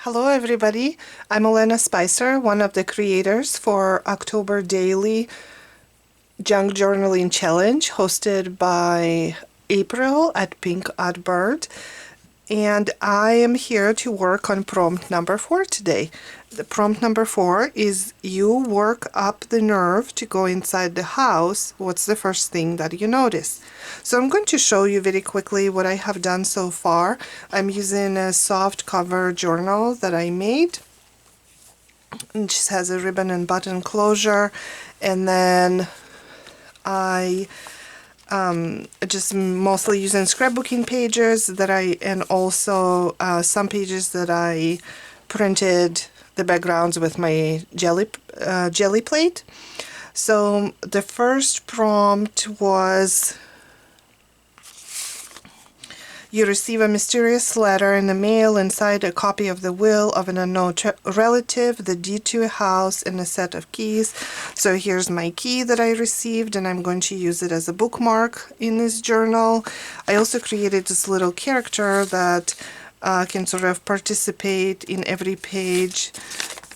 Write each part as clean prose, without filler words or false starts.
Hello everybody, I'm Olena Spicer, one of the creators for October Daily Junk Journaling Challenge hosted by April at Pink Odd Bird, and I am here to work on prompt number 4 today. The prompt number 4 is you work up the nerve to go inside the house. What's the first thing that you notice? So I'm going to show you very quickly what I have done so far. I'm using a soft cover journal that I made. It just has a ribbon and button closure, and then I just mostly using scrapbooking pages that and also some pages that I printed the backgrounds with my jelly plate. So the first prompt was, you receive a mysterious letter in the mail, inside a copy of the will of an unknown relative, the deed to a house, and a set of keys. So here's my key that I received, and I'm going to use it as a bookmark in this journal. I also created this little character that can sort of participate in every page.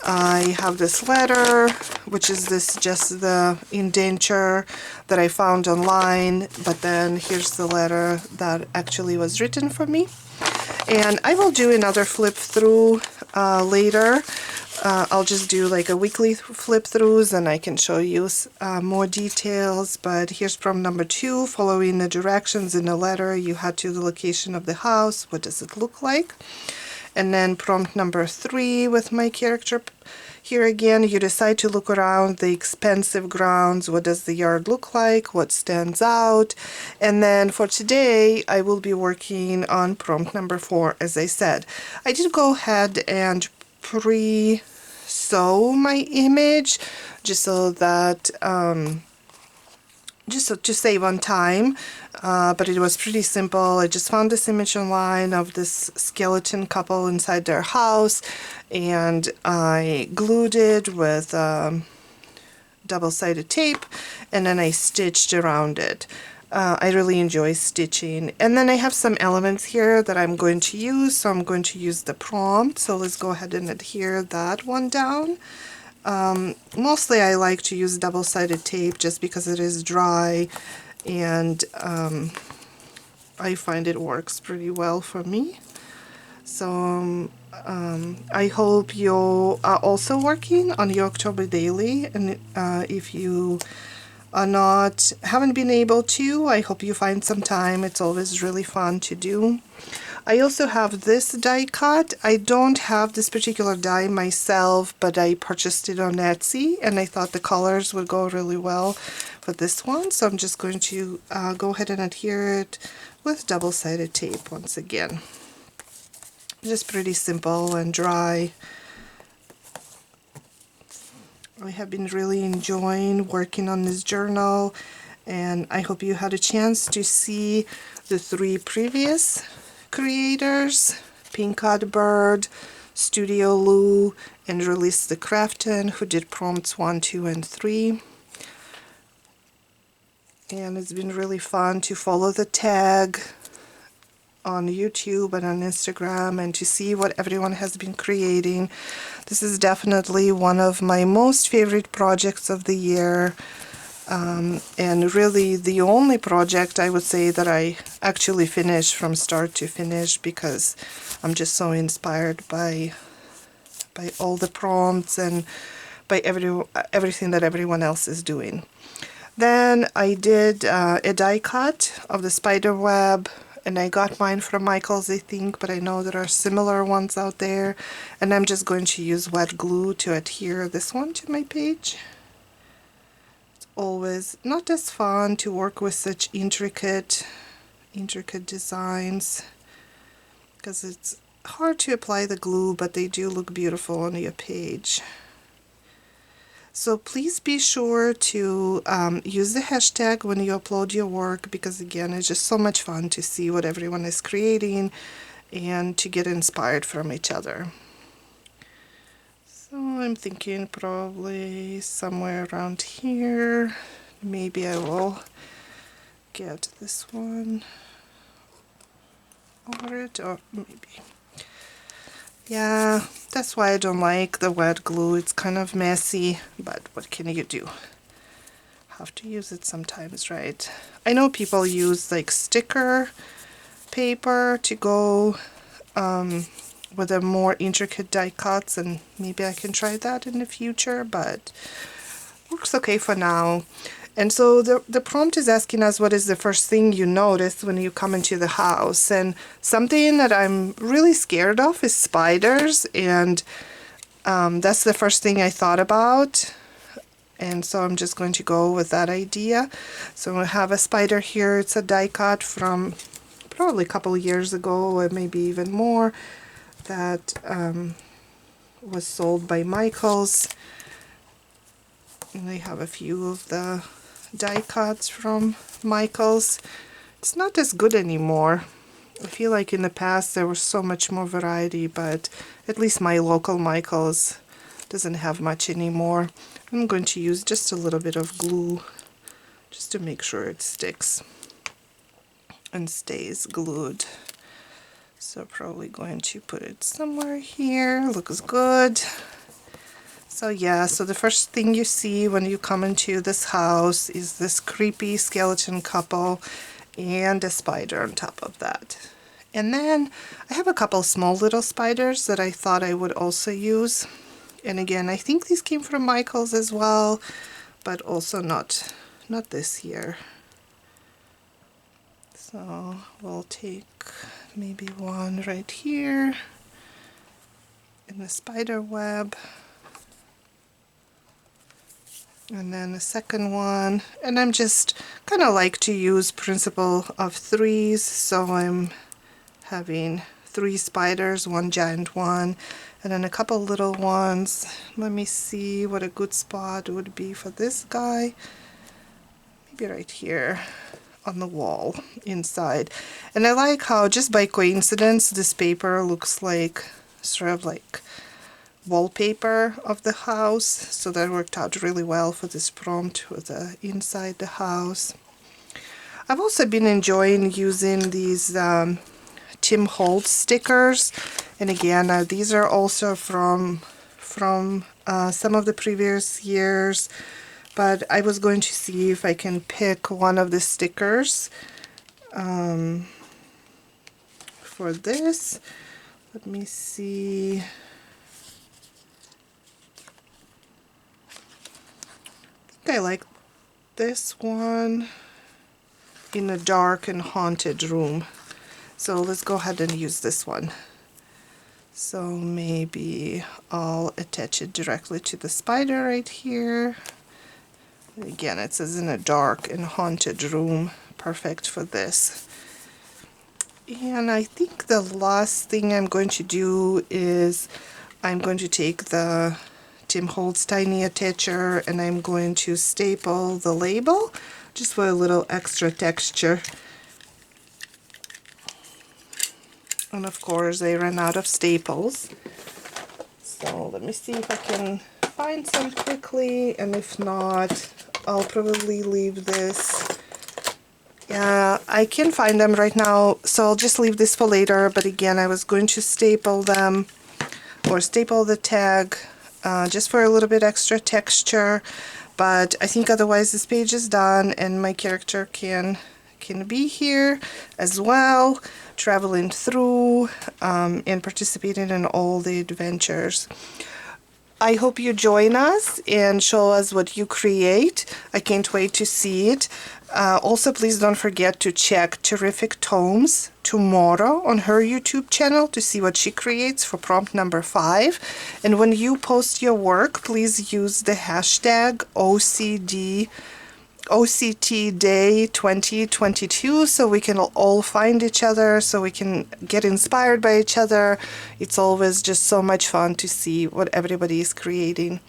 I have this letter, which is just the indenture that I found online, but then here's the letter that actually was written for me. And I will do another flip through later. I'll just do like a weekly flip throughs and I can show you more details. But here's prompt number 2, following the directions in the letter you head to the location of the house. What does it look like? And then prompt number 3 with my character. Here again, you decide to look around the expensive grounds. What does the yard look like? What stands out? And then for today, I will be working on prompt number 4, as I said. I did go ahead and pre-sew my image just so that to save on time, but it was pretty simple. I just found this image online of this skeleton couple inside their house, and I glued it with double-sided tape, and then I stitched around it. I really enjoy stitching. And then I have some elements here that I'm going to use, so I'm going to use the prompt. So let's go ahead and adhere that one down. Mostly I like to use double-sided tape just because it is dry, and I find it works pretty well for me. So I hope you are also working on your October Daily, and if you are haven't been able to, I hope you find some time. It's always really fun to do. I also have this die cut. I don't have this particular die myself, but I purchased it on Etsy, and I thought the colors would go really well for this one. So I'm just going to go ahead and adhere it with double-sided tape once again. Just pretty simple and dry. I have been really enjoying working on this journal, and I hope you had a chance to see the 3 previous creators, Pink Odd Bird, Studio Lou, and Release the Crafton, who did prompts 1, 2, and 3. And it's been really fun to follow the tag on YouTube and on Instagram and to see what everyone has been creating. This is definitely one of my most favorite projects of the year. And really the only project I would say that I actually finished from start to finish, because I'm just so inspired by all the prompts and by everything that everyone else is doing. Then I did a die cut of the spider web, and I got mine from Michael's, I think, but I know there are similar ones out there, and I'm just going to use wet glue to adhere this one to my page. Always not as fun to work with such intricate designs, because it's hard to apply the glue, but they do look beautiful on your page. So please be sure to use the hashtag when you upload your work, because again, it's just so much fun to see what everyone is creating and to get inspired from each other. So I'm thinking probably somewhere around here. Maybe I will get this one over it, or maybe Yeah, that's why I don't like the wet glue. It's kind of messy, but what can you do? Have to use it sometimes, right? I know people use like sticker paper to go with the more intricate die cuts, and maybe I can try that in the future, but works okay for now. And so the prompt is asking us what is the first thing you notice when you come into the house, and something that I'm really scared of is spiders, and that's the first thing I thought about. And so I'm just going to go with that idea. So I have a spider here. It's a die cut from probably a couple of years ago, or maybe even more, that was sold by Michaels. And I have a few of the die cuts from Michaels. It's not as good anymore. I feel like in the past there was so much more variety, but at least my local Michaels doesn't have much anymore. I'm going to use just a little bit of glue just to make sure it sticks and stays glued. So probably going to put it somewhere here. Looks good. So yeah, so the first thing you see when you come into this house is this creepy skeleton couple and a spider on top of that. And then I have a couple small little spiders that I thought I would also use. And again, I think these came from Michaels as well, but also not this year. So we'll take maybe one right here in the spider web. And then the second one, and I'm just kind of like to use principle of threes, so I'm having 3 spiders, one giant one, and then a couple little ones. Let me see what a good spot would be for this guy. Maybe right here on the wall inside. And I like how just by coincidence this paper looks like sort of like wallpaper of the house, so that worked out really well for this prompt with the inside the house. I've also been enjoying using these Tim Holtz stickers, and again these are also from some of the previous years, but I was going to see if I can pick one of the stickers for this. Let me see. I like this one in a dark and haunted room. So let's go ahead and use this one. So maybe I'll attach it directly to the spider right here. Again, it says in a dark and haunted room. Perfect for this. And I think the last thing I'm going to do is I'm going to take the Tim Holtz tiny attacher and I'm going to staple the label just for a little extra texture. And of course I ran out of staples, so let me see if I can find some quickly, and if not I'll probably leave this. Yeah, I can find them right now, so I'll just leave this for later, but again I was going to staple them or staple the tag just for a little bit extra texture, but I think otherwise this page is done and my character can be here as well, traveling through and participating in all the adventures. I hope you join us and show us what you create. I can't wait to see it. Also, please don't forget to check Terrifictomes tomorrow on her YouTube channel to see what she creates for prompt number 5. And when you post your work, please use the hashtag OCT Day 2022 so we can all find each other, so we can get inspired by each other. It's always just so much fun to see what everybody is creating.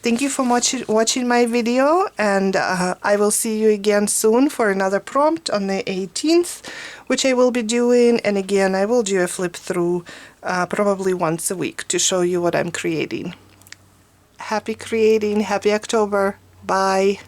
Thank you for watching my video, and I will see you again soon for another prompt on the 18th, which I will be doing, and again I will do a flip through probably once a week to show you what I'm creating. Happy creating, happy October, bye!